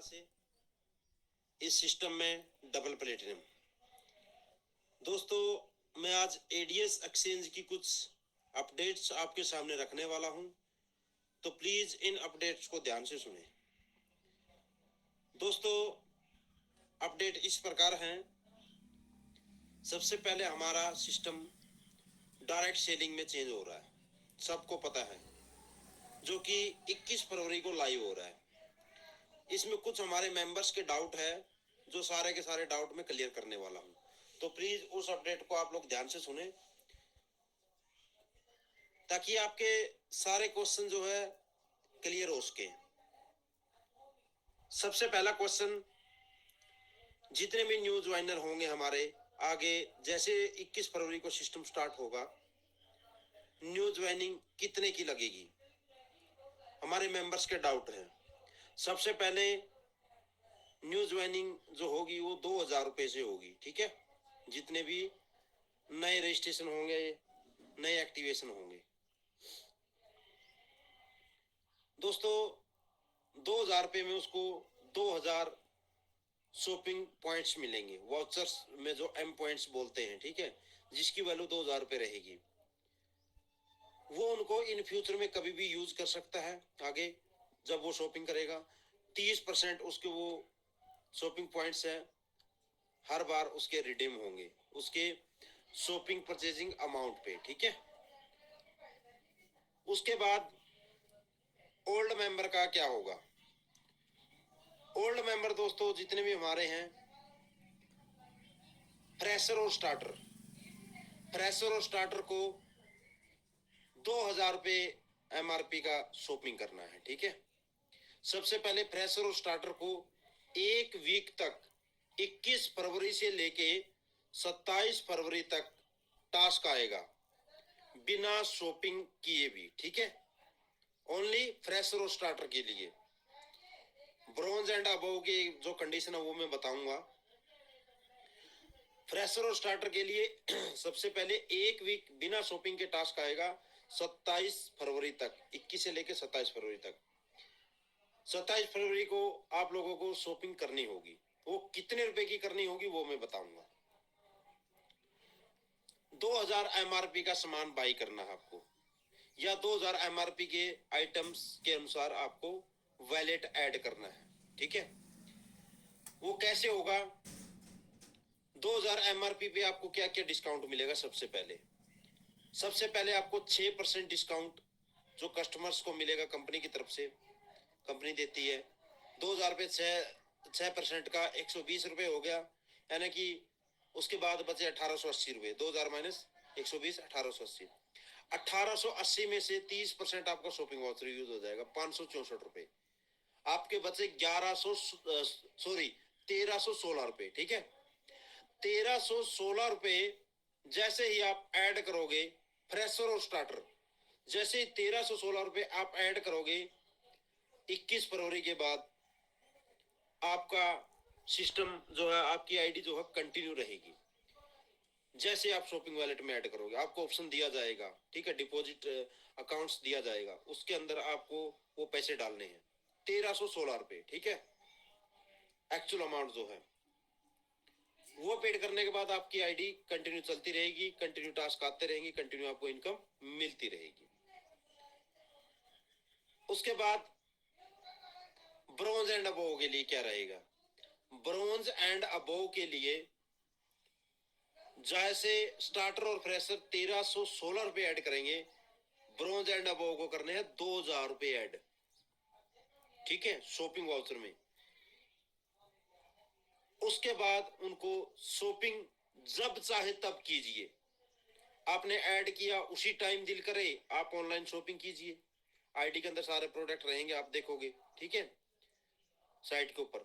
से इस सिस्टम में डबल प्लेटिनम। दोस्तों, मैं आज एडीएस एक्सचेंज की कुछ अपडेट्स आपके सामने रखने वाला हूं, तो प्लीज इन अपडेट्स को ध्यान से सुनें। दोस्तों, अपडेट इस प्रकार हैं। सबसे पहले हमारा सिस्टम डायरेक्ट सेलिंग में चेंज हो रहा है, सबको पता है, जो कि 21 फरवरी को लाइव हो रहा है। इसमें कुछ हमारे मेंबर्स के डाउट है, जो सारे के सारे डाउट में क्लियर करने वाला हूं, तो प्लीज उस अपडेट को आप लोग ध्यान से सुने, ताकि आपके सारे क्वेश्चन जो है क्लियर हो सके। सबसे पहला क्वेश्चन, जितने भी न्यू ज्वाइनर होंगे हमारे आगे, जैसे 21 फरवरी को सिस्टम स्टार्ट होगा, न्यू ज्वाइनिंग कितने की लगेगी, हमारे मेंबर्स के डाउट है। सबसे पहले न्यू ज्वाइनिंग जो होगी वो 2,000 रुपये से होगी, ठीक है। जितने भी नए रजिस्ट्रेशन होंगे, नए एक्टिवेशन होंगे। दोस्तों, 2,000 रुपये में उसको 2,000 शॉपिंग पॉइंट्स मिलेंगे, वाउचर्स में जो एम पॉइंट्स बोलते हैं, ठीक है, जिसकी वैल्यू 2,000 रुपये रहेगी। वो उनको इन फ्यूचर में कभी भी यूज कर सकता है। आगे जब वो शॉपिंग करेगा, 30% उसके वो शॉपिंग पॉइंट्स है, हर बार उसके रिडीम होंगे उसके शॉपिंग परचेजिंग अमाउंट पे, ठीक है। उसके बाद ओल्ड मेंबर का क्या होगा। ओल्ड मेंबर दोस्तों जितने भी हमारे हैं, फ्रेशर और स्टार्टर, फ्रेशर और स्टार्टर को 2,000 रुपये MRP का शॉपिंग करना है, ठीक है। सबसे पहले फ्रेशर और स्टार्टर को एक वीक तक 21 फरवरी से लेके 27 फरवरी तक टास्क आएगा, बिना शॉपिंग किए भी, ठीक है। ओनली फ्रेशर और स्टार्टर के लिए। ब्रॉन्ज एंड अबव की जो कंडीशन है वो मैं बताऊंगा। फ्रेशर और स्टार्टर के लिए सबसे पहले एक वीक बिना शॉपिंग के टास्क आएगा 27 फरवरी तक, 21 से लेके 27 फरवरी तक। 27 फरवरी को आप लोगों को शॉपिंग करनी होगी। वो कितने रुपए की करनी होगी वो मैं बताऊंगा। 2,000 MRP का सामान बाई करना है आपको, या 2,000 MRP के आइटम्स के अनुसार आपको वैलेट ऐड करना है, ठीक है। वो कैसे होगा, 2,000 MRP पे आपको क्या क्या डिस्काउंट मिलेगा। सबसे पहले आपको 6% डिस्काउंट जो कस्टमर्स को मिलेगा कंपनी की तरफ से, कंपनी देती है। 2,000 पे 6% का 120 रुपये हो गया, यानी कि उसके बाद बचे 1,880 रुपये। 2,000 माइनस 120, 1,880। 1,880 में से 30% आपका शॉपिंग वाउचर यूज हो जाएगा, 564 रुपये। आपके बचे 1,316 रुपये, ठीक है। 1,316 रुपये जैसे ही आप ऐड करोगे, फ्रेशर और स्टार्टर, जैसे ही 1,316 रुपये आप ऐड करोगे 21 फरवरी के बाद, आपका सिस्टम जो है, आपकी आईडी जो है कंटिन्यू रहेगी। जैसे आप शॉपिंग वॉलेट में ऐड करोगे, आपको ऑप्शन दिया जाएगा, ठीक है, डिपॉजिट अकाउंट्स दिया जाएगा, उसके अंदर आपको वो पैसे डालने हैं, 1,316 रुपये, ठीक है। एक्चुअल अमाउंट जो है वो पेड करने के बाद आपकी आईडी कंटिन्यू चलती रहेगी, कंटिन्यू टास्क आते रहेंगे, कंटिन्यू आपको इनकम मिलती रहेगी। उसके बाद ब्रॉन्ज एंड अबोव के लिए क्या रहेगा। ब्रॉन्ज एंड अबोव के लिए जैसे स्टार्टर और फ्रेशर 1,316 रुपये ऐड करेंगे, ब्रॉन्ज एंड अबोव को करने हैं 2,000 रुपये ऐड, ठीक है, शॉपिंग वाउचर में। उसके बाद उनको शॉपिंग जब चाहे तब कीजिए। आपने ऐड किया उसी टाइम दिल करे आप ऑनलाइन शॉपिंग कीजिए। आईडी के अंदर सारे प्रोडक्ट रहेंगे, आप देखोगे, ठीक है, साइट के ऊपर।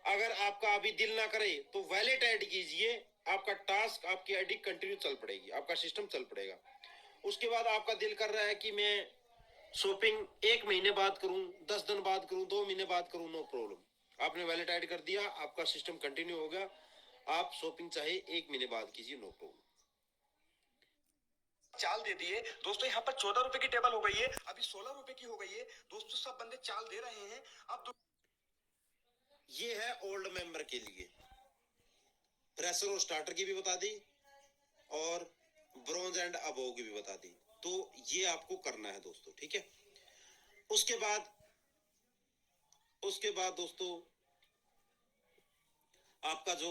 अगर आपका अभी दिल ना करे तो वैलेट ऐड कीजिए, आपका टास्क, आपकी आईडी कंटिन्यू चल पड़ेगी, आपका सिस्टम चल पड़ेगा। उसके बाद आपका दिल कर रहा है कि मैं शॉपिंग 1 महीने बाद करूं, 10 दिन बाद करूं, 2 महीने बाद करूं, नो प्रॉब्लम। आपने वैलेट ऐड कर दिया, आपका सिस्टम कंटिन्यू हो गया, आप शॉपिंग चाहे 1 महीने बाद कीजिए, नो प्रॉब्लम। चाल दे दिए दोस्तों, यहाँ पर 14 रुपए की टेबल हो गई है, अभी 16 रुपए की हो गई है दोस्तों। सब बंदे चाल दे रहे हैं। अब ये है ओल्ड मेंबर के लिए, फ्रेशर और स्टार्टर की भी बता दी और ब्रॉन्ज एंड अबोव की भी बता दी। तो ये आपको करना है दोस्तों, ठीक है। उसके बाद दोस्तों आपका जो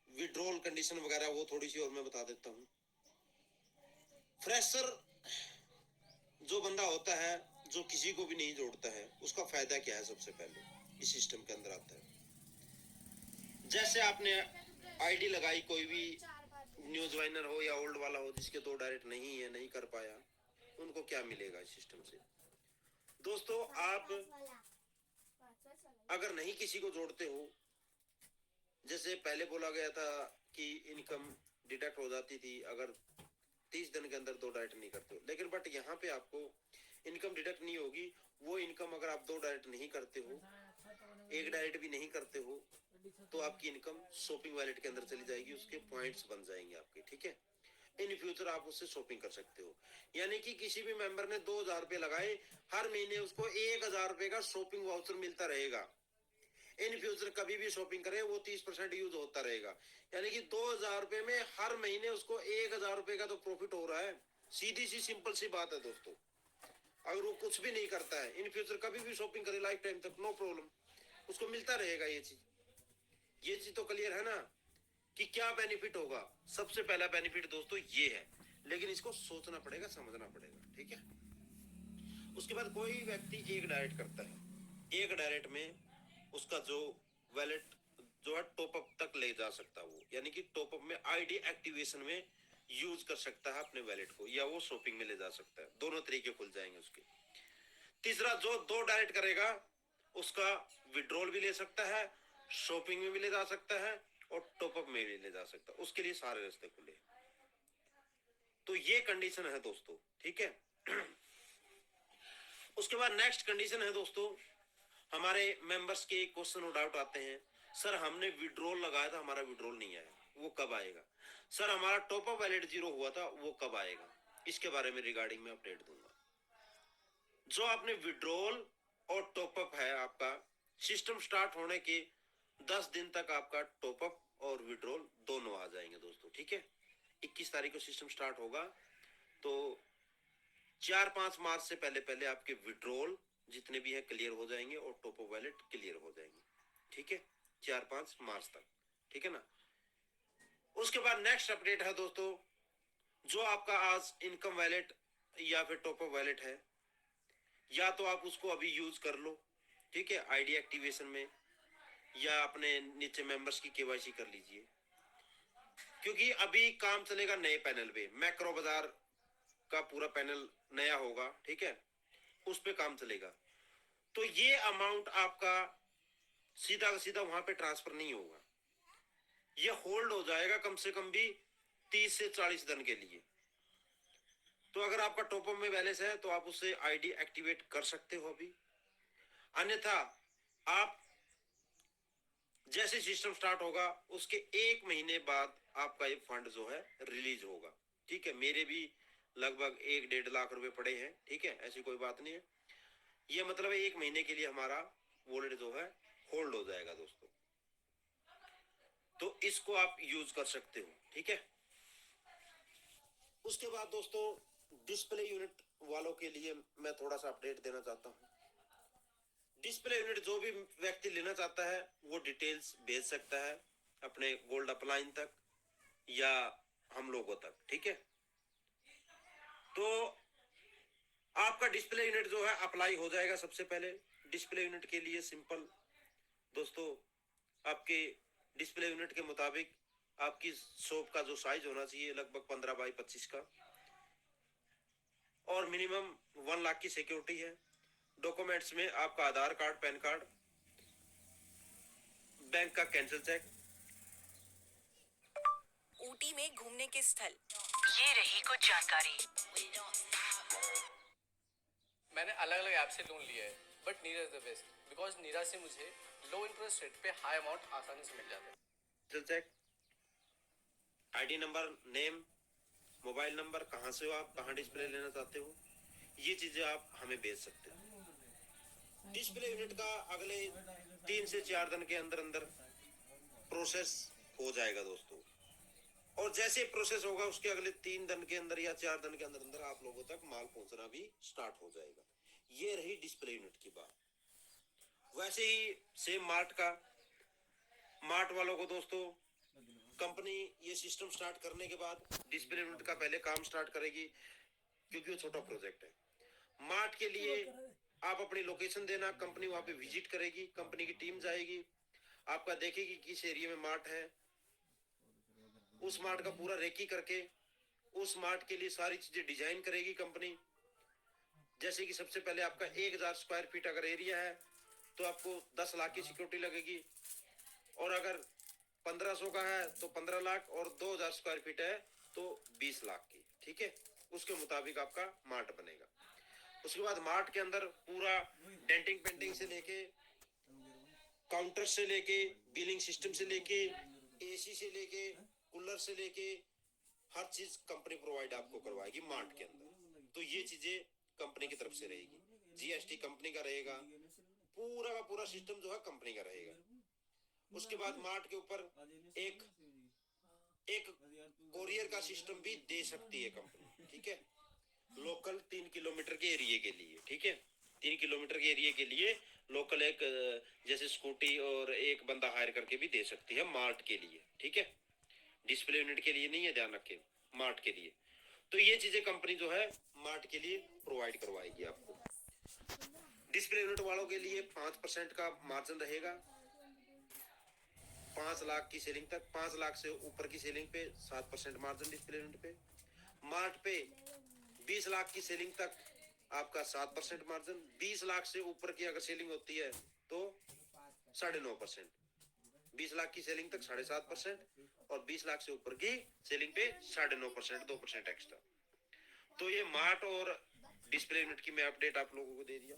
विड्रॉल कंडीशन वगैरह वो थोड़ी सी और मैं बता देता हूँ। फ्रेशर जो बंदा होता है जो किसी को भी नहीं जोड़ता है, उसका फायदा क्या है? सबसे पहले इस सिस्टम के अंदर आता है, जैसे आपने आईडी लगाई, कोई भी न्यू ज्वाइनर हो या ओल्ड वाला हो जिसके दो डायरेक्ट नहीं है, नहीं कर पाया, उनको क्या मिलेगा इस सिस्टम से? दोस्तों आप अगर नहीं किसी को जोड़ते हो, जैसे पहले बोला गया था कि इनकम डिडक्ट हो जाती थी अगर 30 दिन के अंदर दो डायरेक्ट नहीं करते हो, लेकिन बट यहाँ पे आपको इनकम डिडक्ट नहीं होगी। वो इनकम अगर आप दो डायरेक्ट नहीं करते हो, एक डायरेक्ट भी नहीं करते हो, तो आपकी इनकम शॉपिंग वॉलेट के अंदर चली जाएगी, उसके पॉइंट्स बन जाएंगे आपके, ठीक है। इन फ्यूचर आप उससे शॉपिंग कर सकते हो। यानी कि किसी भी मेंबर ने 2000 रुपए लगाए, हर महीने उसको 1000 रुपए का शॉपिंग वाउचर मिलता रहेगा। इन फ्यूचर कभी भी शॉपिंग करे वो 30% यूज होता रहेगा। यानी कि 2000 रुपए में हर महीने उसको 1000 रुपए का तो प्रॉफिट हो रहा है। सीधी सी सिंपल सी बात है दोस्तों। अगर वो कुछ भी नहीं करता है, इन फ्यूचर कभी भी शॉपिंग करे लाइफ टाइम तक, नो प्रॉब्लम, उसको मिलता रहेगा ये चीज तो क्लियर है ना कि क्या बेनिफिट होगा। सबसे पहला बेनिफिट दोस्तों ये है, लेकिन इसको सोचना पड़ेगा, समझना पड़ेगा, ठीक है। उसके बाद कोई व्यक्ति एक डायरेक्ट करता है, एक डायरेक्ट में उसका जो वैलेट जो है टॉपअप तक ले जा सकता है वो, यानी कि टॉपअप में आईडी एक्टिवेशन में यूज कर सकता है अपने वैलेट को, या वो शॉपिंग में ले जा सकता है, दोनों तरीके खुल जाएंगे उसके। तीसरा, जो दो डायरेक्ट करेगा उसका विड्रॉल भी ले सकता है, शॉपिंग में भी ले जा सकता है और टॉपअप में भी ले जा सकता है, उसके लिए सारे रास्ते खुले। तो ये कंडीशन है दोस्तों, ठीक है। उसके बाद नेक्स्ट कंडीशन है दोस्तों, हमारे मेंबर्स के क्वेश्चन नो डाउट आते हैं, सर हमने विड्रॉल लगाया था, हमारा विड्रॉल नहीं आया, वो कब आएगा? सर हमारा टॉपअप वैलेट 0 हुआ था, वो कब आएगा? इसके बारे में रिगार्डिंग में अपडेट दूंगा। जो आपने विड्रॉल और टॉपअप है, आपका सिस्टम स्टार्ट होने के 10 दिन तक आपका टॉपअप और विड्रॉल दोनों आ जाएंगे दोस्तों, ठीक है। 21 तारीख को सिस्टम स्टार्ट होगा, तो 4-5 मार्च से पहले पहले आपके विड्रॉल जितने भी है क्लियर हो जाएंगे और टॉपअप वैलेट क्लियर हो जाएंगे, ठीक है, 4-5 मार्च तक, ठीक है ना। उसके बाद नेक्स्ट अपडेट है दोस्तों, जो आपका आज इनकम वैलेट या फिर टॉपअप वैलेट है, या तो आप उसको अभी यूज कर लो, ठीक है, आईडी एक्टिवेशन में, या अपने नीचे मेंबर्स की केवाईसी कर लीजिए, क्योंकि अभी काम चलेगा नए पैनल पे, मैक्रो बाजार का पूरा पैनल नया होगा, ठीक है, उस पे काम चलेगा। तो ये अमाउंट आपका सीधा का सीधा वहां पे ट्रांसफर नहीं होगा, ये होल्ड हो जाएगा कम से कम भी 30 से 40 दिन के लिए। तो अगर आपका टॉपअप में बैलेंस है तो आप उससे आईडी एक्टिवेट कर सकते हो अभी, अन्यथा आप जैसे सिस्टम स्टार्ट होगा उसके 1 महीने बाद आपका ये फंड जो है रिलीज होगा, ठीक है। मेरे भी लगभग 1-1.5 लाख रुपए पड़े हैं, ठीक है, ऐसी कोई बात नहीं है। ये मतलब 1 महीने के लिए हमारा वॉलेट जो है होल्ड हो जाएगा दोस्तों, तो इसको आप यूज कर सकते हो, ठीक है। उसके बाद दोस्तों डिस्प्ले यूनिट वालों के लिए मैं थोड़ा सा अपडेट देना चाहता हूँ। डिस्प्ले यूनिट जो भी व्यक्ति लेना चाहता है वो डिटेल्स भेज सकता है अपने गोल्ड अपलाइन तक या हम लोगों तक, ठीक है। तो आपका डिस्प्ले यूनिट जो है अप्लाई हो जाएगा। सबसे पहले डिस्प्ले यूनिट के लिए सिंपल दोस्तों, आपके डिस्प्ले यूनिट के मुताबिक आपकी शॉप का जो साइज होना चाहिए लगभग 15 बाई 25 का, और मिनिमम 1 लाख की सिक्योरिटी है। डॉक्यूमेंट्स में आपका आधार कार्ड, पैन कार्ड, बैंक का कैंसिल चेक। ऊटी में घूमने के स्थल, ये रही कुछ जानकारी। मैंने अलग अलग ऐप से लोन लिया है, but Neera is the best, because Neera से मुझे लो इंटरेस्ट रेट पे हाई अमाउंट आसानी से मिल जाता है। Check, ID number, name, mobile number, कहाँ से हो आप, कहाँ डिस्प्ले लेना चाहते हो, ये चीजें आप हमें भेज सकते हो। डिस्प्ले यूनिट का अगले 3 से 4 दिन के अंदर अंदर प्रोसेस हो जाएगा दोस्तों। और जैसे प्रोसेस होगा उसके अगले 3 दिन के अंदर या 4 दिन के अंदर अंदर आप लोगों तक माल पहुंचना भी स्टार्ट हो जाएगा। ये रही डिस्प्ले यूनिट की बात। वैसे ही सेम मार्ट वालों को दोस्तों कंपनी ये सिस्टम स्टार्ट करने के बाद डिस्प्ले यूनिट का पहले काम स्टार्ट करेगी, क्योंकि वो छोटा प्रोजेक्ट है। मार्ट के लिए आप अपनी लोकेशन देना, कंपनी वहां पे विजिट करेगी, कंपनी की टीम जाएगी, आपका देखेगी किस एरिया में मार्ट है, उस मार्ट का पूरा रेकी करके उस मार्ट के लिए सारी चीजें डिजाइन करेगी कंपनी। जैसे कि सबसे पहले आपका 1000 स्क्वायर फीट अगर एरिया है तो आपको 10 लाख की सिक्योरिटी लगेगी, और अगर 1500 का है तो 15 लाख, और 2000 स्क्वायर फीट है तो 20 लाख की, ठीक है। उसके मुताबिक आपका मार्ट बनेगा। उसके बाद मार्ट के अंदर पूरा डेंटिंग पेंटिंग से लेके, काउंटर से लेके, बिलिंग सिस्टम से लेके, एसी से लेके, कूलर से लेके, हर चीज कंपनी प्रोवाइड आपको करवाएगी मार्ट के अंदर। तो ये चीजें कंपनी की तरफ से रहेगी, जीएसटी कंपनी का रहेगा, पूरा का पूरा सिस्टम जो है कंपनी का रहेगा। उसके बाद मार्ट के ऊपर एक कोरियर का सिस्टम भी दे सकती है कंपनी, ठीक है, लोकल 3 किलोमीटर के एरिया के लिए, ठीक है। 3 किलोमीटर के एरिया के लिए लोकल एक जैसे स्कूटी और एक बंदा हायर करके भी दे सकती है मार्ट के लिए, ठीक है। डिस्प्ले यूनिट के लिए नहीं है, ध्यान रखें, मार्ट के लिए। तो ये चीजें कंपनी जो है मार्ट के लिए प्रोवाइड करवाएगी आपको। डिस्प्ले यूनिट वालों के लिए 5% का मार्जिन रहेगा, 5 लाख की सेलिंग तक। 5 लाख से ऊपर की सेलिंग पे 7% मार्जिन डिस्प्ले यूनिट पे। मार्ट पे 20 लाख की सेलिंग तक आपका 7% मार्जिन। 20 लाख से ऊपर की अगर सेलिंग होती है तो 9.5%। 20 लाख की सेलिंग तक 7.5%, और 20 लाख से ऊपर की सेलिंग पे 9.5%, 2% एक्स्ट्रा। तो ये मार्ट और डिस्प्ले यूनिट की मैं अपडेट आप लोगों को दे दिया।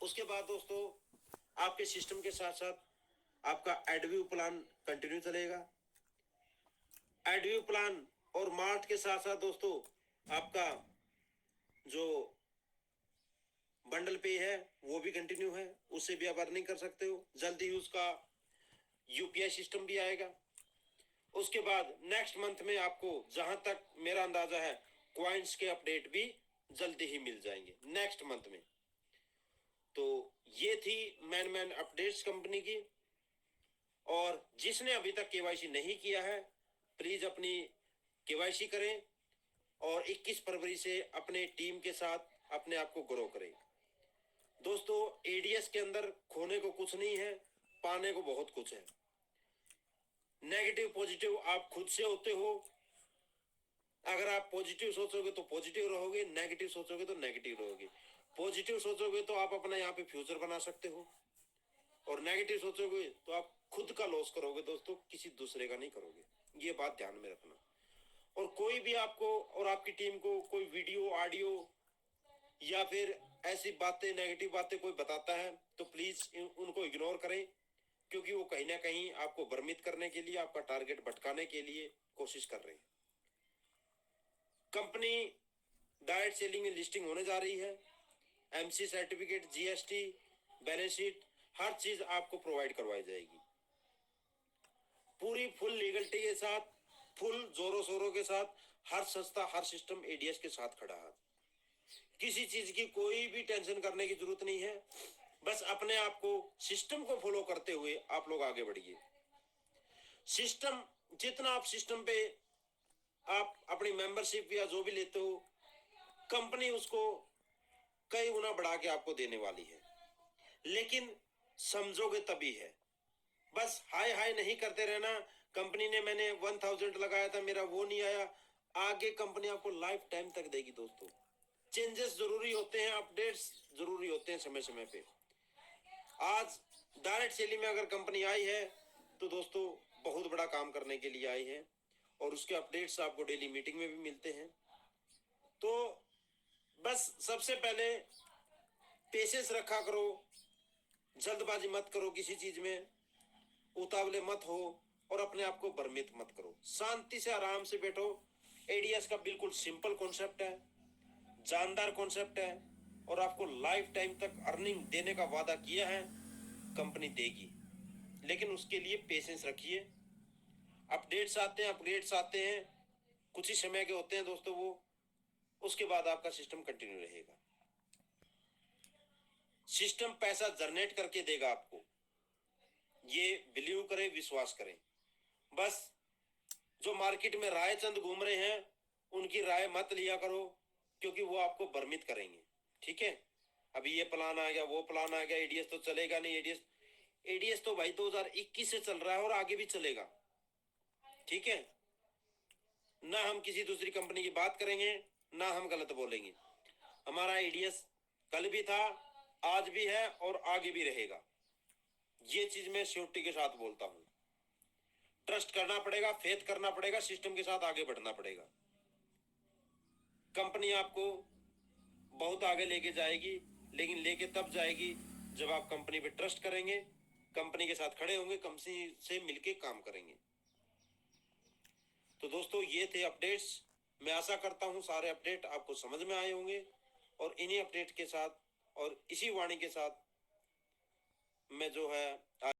उसके बाद दोस्तों आपके सिस्टम के साथ साथ आपका एडव्यू प्लान कंटिन्यू चलेगा। एडव्यू प्लान और मार्ट के साथ साथ दोस्तों आपका जो बंडल पे है वो भी कंटिन्यू है, उससे भी आप अर्निंग कर सकते हो। जल्दी ही उसका यूपीआई सिस्टम भी आएगा। उसके बाद नेक्स्ट मंथ में आपको, जहां तक मेरा अंदाजा है, क्वाइंस के अपडेट भी जल्दी ही मिल जाएंगे नेक्स्ट मंथ में। तो ये थी मैन अपडेट्स कंपनी की। और जिसने अभी तक केवाईसी नहीं किया है प्लीज अपनी केवाईसी करें, और 21 फरवरी से अपने टीम के साथ अपने आप को ग्रो करें। दोस्तों एडीएस के अंदर खोने को कुछ नहीं है, पाने को बहुत कुछ है। नेगेटिव पॉजिटिव आप खुद से होते हो। अगर आप पॉजिटिव सोचोगे तो पॉजिटिव रहोगे, नेगेटिव सोचोगे तो नेगेटिव रहोगे। पॉजिटिव सोचोगे तो आप अपना यहाँ पे फ्यूचर बना सकते हो, और नेगेटिव सोचोगे तो आप खुद का लॉस करोगे दोस्तों, किसी दूसरे का नहीं करोगे। ये बात ध्यान में रखना। और कोई भी आपको और आपकी टीम को कोई वीडियो, ऑडियो या फिर ऐसी बातें, नेगेटिव बातें कोई बताता है तो प्लीज उनको इग्नोर करें, क्योंकि वो कहीं ना कहीं आपको भ्रमित करने के लिए, आपका टारगेट भटकाने के लिए कोशिश कर रहे हैं। कंपनी डायरेक्ट सेलिंग में लिस्टिंग होने जा रही है। MC certificate, GST, balance sheet, हर चीज आपको प्रोवाइड करवाई जाएगी, पूरी फुल लीगलिटी के साथ, फुल जोरों शोरों के साथ। हर संस्था, हर सिस्टम एडीएस के साथ खड़ा है। किसी चीज की कोई भी टेंशन करने की जरूरत नहीं है। बस अपने आप को, सिस्टम को फॉलो करते हुए आप लोग आगे बढ़िए। सिस्टम, जितना आप सिस्टम पे आप अपनी मेंबरशिप या जो भी लेते हो, कंपनी उसको कई गुना बढ़ा के आपको देने वाली है, लेकिन समझोगे तभी है। बस हाय हाय नहीं करते रहना। कंपनी ने, मैंने 1000 लगाया था, मेरा वो नहीं आया। आगे कंपनी आपको लाइफ टाइम तक देगी दोस्तों। चेंजेस जरूरी होते हैं, अपडेट्स जरूरी होते हैं समय समय पे। आज डायरेक्ट सेलिंग में अगर कंपनी आई है तो दोस्तों बहुत बड़ा काम करने के लिए आई है, और उसके अपडेट्स आपको डेली मीटिंग में भी मिलते हैं। तो बस सबसे पहले पेशेंस रखा करो, जल्दबाजी मत करो, किसी चीज में उतावले मत हो, और अपने आप को भ्रमित मत करो। शांति से आराम से बैठो। एडीएस का बिल्कुल सिंपल कॉन्सेप्ट है, जानदार कॉन्सेप्ट है, और आपको लाइफ टाइम तक अर्निंग देने का वादा किया है। कंपनी देगी, लेकिन उसके लिए पेशेंस रखिए। अपडेट्स आते हैं, कुछ ही समय के होते हैं दोस्तों वो, उसके बाद आपका सिस्टम कंटिन्यू रहेगा। सिस्टम पैसा जनरेट करके देगा आपको, ये बिलीव करें, विश्वास करें। बस जो मार्केट में राय चंद घूम रहे हैं उनकी राय मत लिया करो, क्योंकि वो आपको भ्रमित करेंगे। ठीक है, अभी ये प्लान आ गया, वो प्लान आ गया, एडीएस तो चलेगा नहीं। एडीएस तो भाई 2021 से चल रहा है और आगे भी चलेगा। ठीक है, ना हम किसी दूसरी कंपनी की बात करेंगे, ना हम गलत बोलेंगे। हमारा एडीएस कल भी था, आज भी है और आगे भी रहेगा। ये चीज मैं श्योरिटी के साथ बोलता हूं। ट्रस्ट करना पड़ेगा, फेथ करना पड़ेगा, सिस्टम के साथ आगे बढ़ना पड़ेगा। कंपनी आपको बहुत आगे लेके जाएगी, लेकिन लेके तब जाएगी जब आप कंपनी पे ट्रस्ट करेंगे, कंपनी के साथ खड़े होंगे, कंपनी से मिलके काम करेंगे। तो दोस्तों ये थे अपडेट्स। मैं आशा करता हूं सारे अपडेट आपको समझ में आए होंगे, और इन्हीं अपडेट के साथ और इसी वाणी के साथ मैं जो है